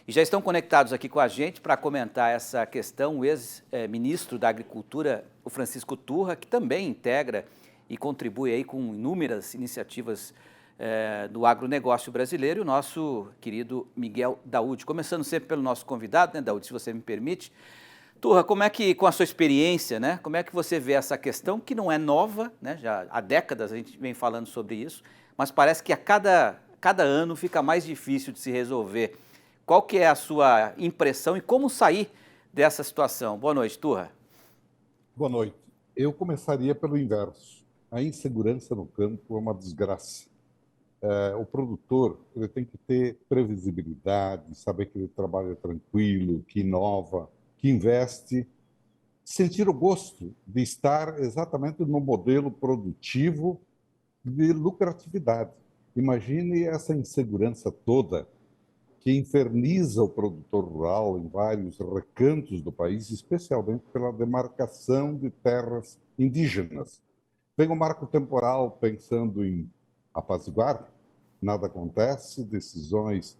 E já estão conectados aqui com a gente para comentar essa questão o ex-ministro da Agricultura, o Francisco Turra, que também integra e contribui aí com inúmeras iniciativas do agronegócio brasileiro, e o nosso querido Miguel Daúde. Começando sempre pelo nosso convidado, né, Daúde, se você me permite. Turra, como é que, com a sua experiência, né, como é que você vê essa questão, que não é nova, né, já há décadas a gente vem falando sobre isso, mas parece que a cada ano fica mais difícil de se resolver. Qual que é a sua impressão e como sair dessa situação? Boa noite, Turra. Boa noite. Eu começaria pelo inverso. A insegurança no campo é uma desgraça. O produtor ele tem que ter previsibilidade, saber que ele trabalha tranquilo, que inova, que investe, sentir o gosto de estar exatamente no modelo produtivo de lucratividade. Imagine essa insegurança toda que inferniza o produtor rural em vários recantos do país, especialmente pela demarcação de terras indígenas. Vem o marco temporal pensando em apaziguar, nada acontece, decisões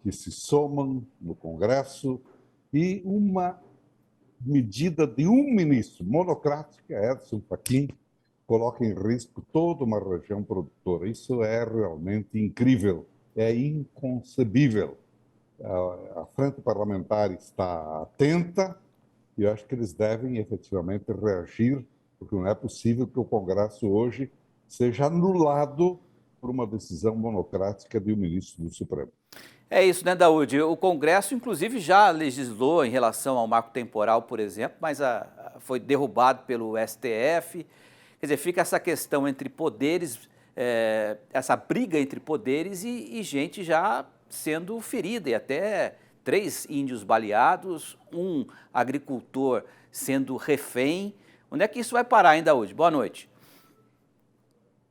que se somam no Congresso e uma medida de um ministro monocrática, Edson Fachin, coloca em risco toda uma região produtora. Isso é realmente incrível, é inconcebível. A frente parlamentar está atenta e eu acho que eles devem efetivamente reagir, porque não é possível que o Congresso hoje seja anulado por uma decisão monocrática de um ministro do Supremo. É isso, né, Daúde? O Congresso, inclusive, já legislou em relação ao marco temporal, por exemplo, mas foi derrubado pelo STF. Quer dizer, fica essa questão entre poderes, essa briga entre poderes e gente já sendo ferida, e até 3 índios baleados, um agricultor sendo refém. Onde é que isso vai parar, hein, Daúde? Boa noite.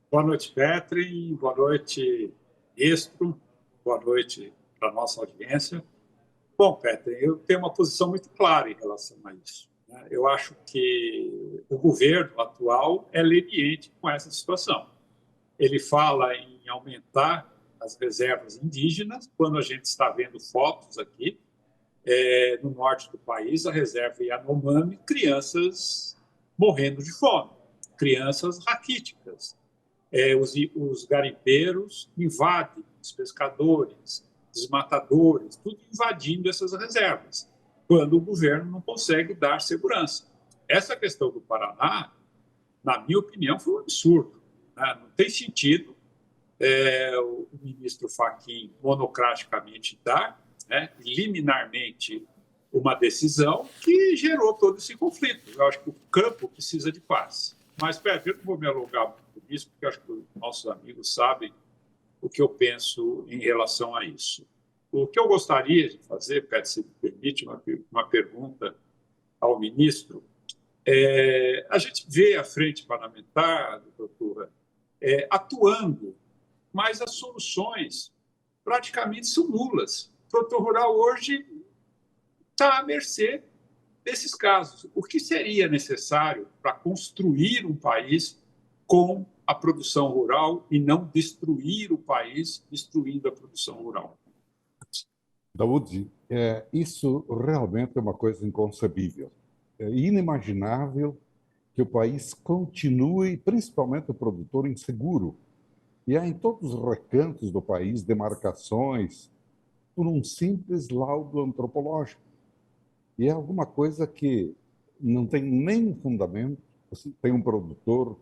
Boa noite, Petri. Boa noite, Ministro. Boa noite para a nossa audiência. Bom, Petri, eu tenho uma posição muito clara em relação a isso. Eu acho que o governo atual é leniente com essa situação. Ele fala em aumentar as reservas indígenas, quando a gente está vendo fotos aqui, no norte do país, a reserva Yanomami, crianças morrendo de fome, crianças raquíticas. Os garimpeiros invadem, os pescadores, desmatadores, tudo invadindo essas reservas, quando o governo não consegue dar segurança. Essa questão do Paraná, na minha opinião, foi um absurdo. Né? Não tem sentido o ministro Fachin monocraticamente dar, liminarmente, uma decisão que gerou todo esse conflito. Eu acho que o campo precisa de paz. Mas, Pedro, eu não vou me alongar muito nisso, porque eu acho que os nossos amigos sabem o que eu penso em relação a isso. O que eu gostaria de fazer, Pedro, se me permite, uma pergunta ao ministro. A gente vê a frente parlamentar, doutora, atuando, mas as soluções praticamente são nulas. O produtor rural hoje está à mercê desses casos. O que seria necessário para construir um país com a produção rural e não destruir o país destruindo a produção rural? Daúde, isso realmente é uma coisa inconcebível. É inimaginável que o país continue, principalmente o produtor, inseguro. E há em todos os recantos do país demarcações por um simples laudo antropológico. E é alguma coisa que não tem nem fundamento. Tem um produtor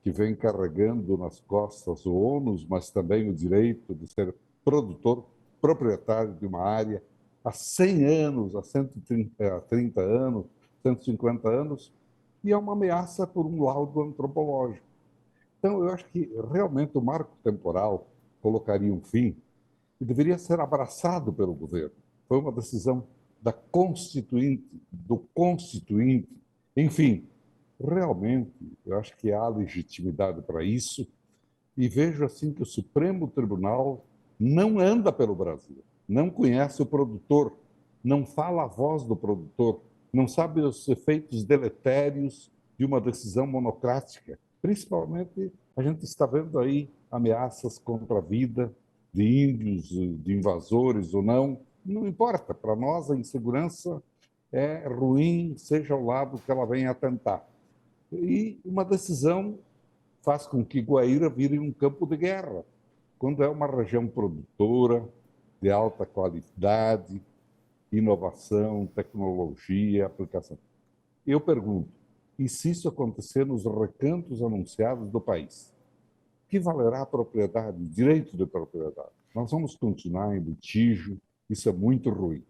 que vem carregando nas costas o ônus, mas também o direito de ser produtor, proprietário de uma área há 100 anos, há 130 anos, 150 anos, e é uma ameaça por um laudo antropológico. Então, eu acho que realmente o marco temporal colocaria um fim e deveria ser abraçado pelo governo. Foi uma decisão da Constituinte, do Constituinte. Enfim, realmente, eu acho que há legitimidade para isso e vejo assim que o Supremo Tribunal não anda pelo Brasil, não conhece o produtor, não fala a voz do produtor, não sabe os efeitos deletérios de uma decisão monocrática. Principalmente, a gente está vendo aí ameaças contra a vida de índios, de invasores ou não, não importa. Para nós, a insegurança é ruim, seja o lado que ela venha a tentar. E uma decisão faz com que Guaíra vire um campo de guerra, quando é uma região produtora, de alta qualidade, inovação, tecnologia, aplicação. Eu pergunto, e se isso acontecer nos recantos anunciados do país? Que valerá a propriedade, direito de propriedade? Nós vamos continuar em litígio, isso é muito ruim.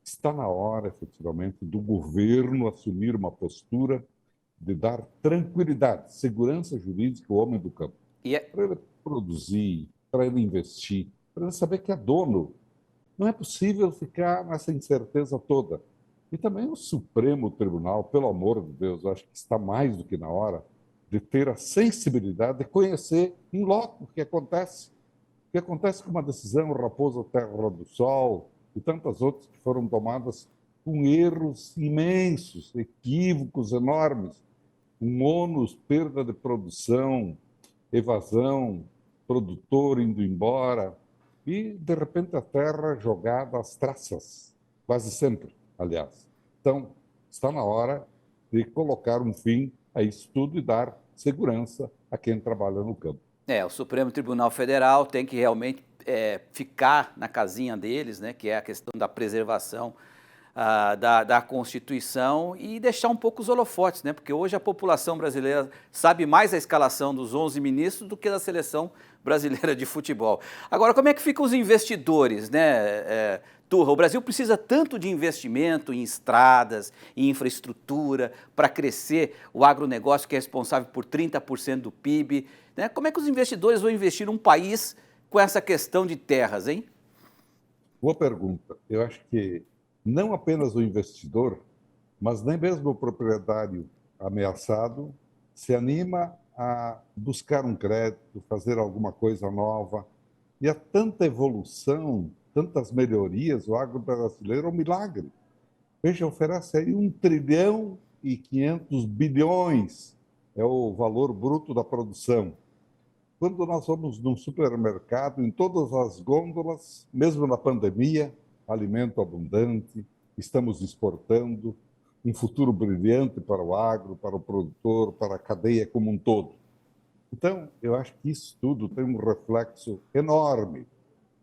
Está na hora, efetivamente, do governo assumir uma postura de dar tranquilidade, segurança jurídica ao homem do campo. Para ele produzir, para ele investir, para ele saber que é dono. Não é possível ficar nessa incerteza toda. E também o Supremo Tribunal, pelo amor de Deus, acho que está mais do que na hora de ter a sensibilidade de conhecer em loco o que acontece. O que acontece com uma decisão Raposa Terra do Sol e tantas outras que foram tomadas com erros imensos, equívocos enormes, um ônus, perda de produção, evasão, produtor indo embora, e, de repente, a terra jogada às traças, quase sempre, aliás. Então, está na hora de colocar um fim a isso tudo e dar segurança a quem trabalha no campo. O Supremo Tribunal Federal tem que realmente ficar na casinha deles, né, que é a questão da preservação da Constituição e deixar um pouco os holofotes, né, porque hoje a população brasileira sabe mais a escalação dos 11 ministros do que da seleção brasileira de futebol. Agora, como é que ficam os investidores, né, Turra? O Brasil precisa tanto de investimento em estradas, em infraestrutura, para crescer o agronegócio, que é responsável por 30% do PIB. Né? Como é que os investidores vão investir num país com essa questão de terras, hein? Boa pergunta. Eu acho que não apenas o investidor, mas nem mesmo o proprietário ameaçado se anima a buscar um crédito, fazer alguma coisa nova. E há tanta evolução, tantas melhorias, o agro brasileiro é um milagre. Veja, oferece aí 1,5 trilhão, é o valor bruto da produção. Quando nós vamos num supermercado, em todas as gôndolas, mesmo na pandemia, alimento abundante, estamos exportando, um futuro brilhante para o agro, para o produtor, para a cadeia como um todo. Então, eu acho que isso tudo tem um reflexo enorme.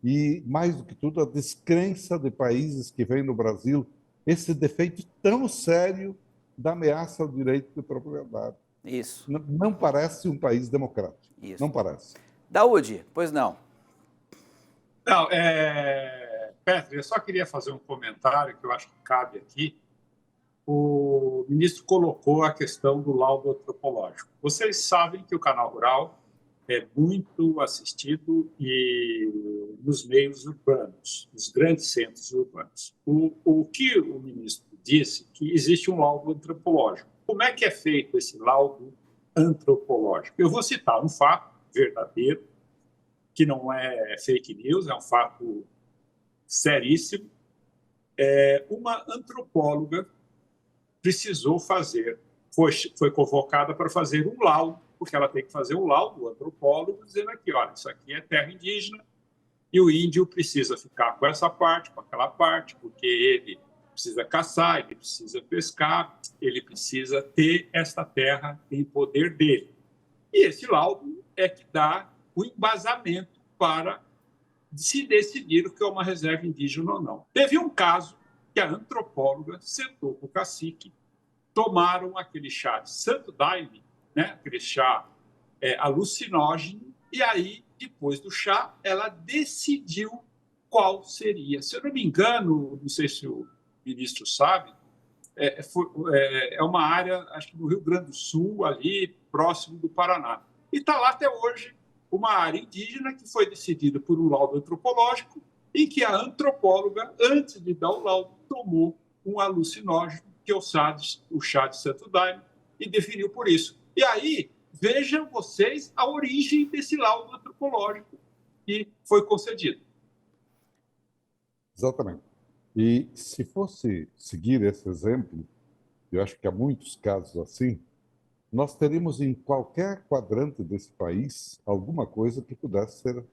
E, mais do que tudo, a descrença de países que veem no Brasil esse defeito tão sério da ameaça ao direito de propriedade. Isso. Não parece um país democrático. Isso. Não parece. Daúde, pois não. Não, Petri, eu só queria fazer um comentário que eu acho que cabe aqui. O ministro colocou a questão do laudo antropológico. Vocês sabem que o Canal Rural é muito assistido nos meios urbanos, nos grandes centros urbanos. O que o ministro disse que existe um laudo antropológico. Como é que é feito esse laudo antropológico? Eu vou citar um fato verdadeiro, que não é fake news, é um fato seríssimo. Uma antropóloga precisou fazer, foi convocada para fazer um laudo, porque ela tem que fazer um laudo, o antropólogo, dizendo aqui, olha, isso aqui é terra indígena, e o índio precisa ficar com essa parte, com aquela parte, porque ele precisa caçar, ele precisa pescar, ele precisa ter esta terra em poder dele. E esse laudo é que dá o embasamento para se decidir o que é uma reserva indígena ou não. Teve um caso que a antropóloga sentou com o cacique, tomaram aquele chá de Santo Daime, né, aquele chá alucinógeno, e aí, depois do chá, ela decidiu qual seria. Se eu não me engano, não sei se o ministro sabe, é uma área, acho que no Rio Grande do Sul, ali próximo do Paraná. E está lá até hoje uma área indígena que foi decidida por um laudo antropológico em que a antropóloga, antes de dar o laudo, tomou um alucinógeno, que é o chá de Santo Daime, e definiu por isso. E aí, vejam vocês a origem desse laudo antropológico que foi concedido. Exatamente. E se fosse seguir esse exemplo, eu acho que há muitos casos assim, nós teríamos em qualquer quadrante desse país alguma coisa que pudesse ser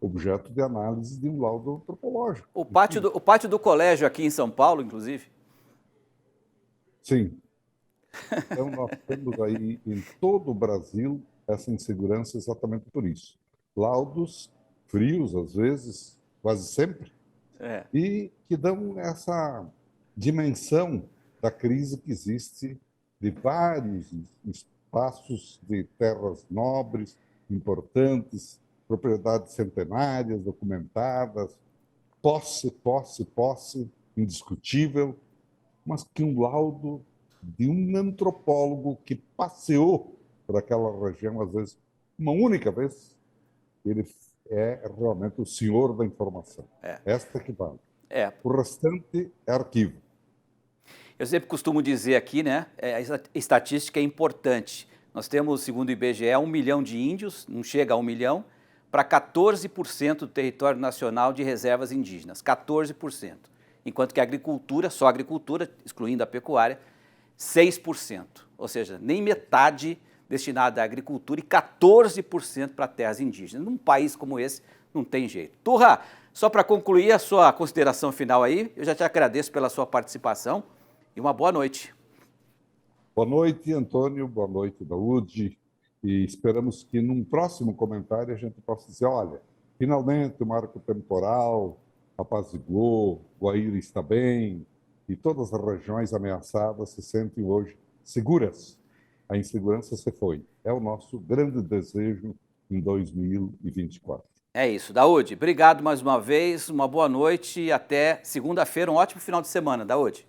objeto de análise de um laudo antropológico. O pátio do colégio aqui em São Paulo, inclusive. Sim. Então, nós temos aí em todo o Brasil essa insegurança exatamente por isso. Laudos frios, às vezes, quase sempre, e que dão essa dimensão da crise que existe de vários espaços de terras nobres, importantes, propriedades centenárias, documentadas, posse indiscutível, mas que um laudo de um antropólogo que passeou por aquela região, às vezes, uma única vez, ele é realmente o senhor da informação. Esta que vale. O restante é arquivo. Eu sempre costumo dizer aqui, né, a estatística é importante. Nós temos, segundo o IBGE, 1 milhão de índios, não chega a 1 milhão, para 14% do território nacional de reservas indígenas, 14%. Enquanto que a agricultura, só a agricultura, excluindo a pecuária, 6%. Ou seja, nem metade destinada à agricultura e 14% para terras indígenas. Num país como esse, não tem jeito. Turra, só para concluir a sua consideração final aí, eu já te agradeço pela sua participação e uma boa noite. Boa noite, Antônio. Boa noite, Daúde. E esperamos que num próximo comentário a gente possa dizer, olha, finalmente o marco temporal apaziguou, Guaíra está bem, e todas as regiões ameaçadas se sentem hoje seguras. A insegurança se foi. É o nosso grande desejo em 2024. É isso, Daúde. Obrigado mais uma vez, uma boa noite e até segunda-feira, um ótimo final de semana, Daúde.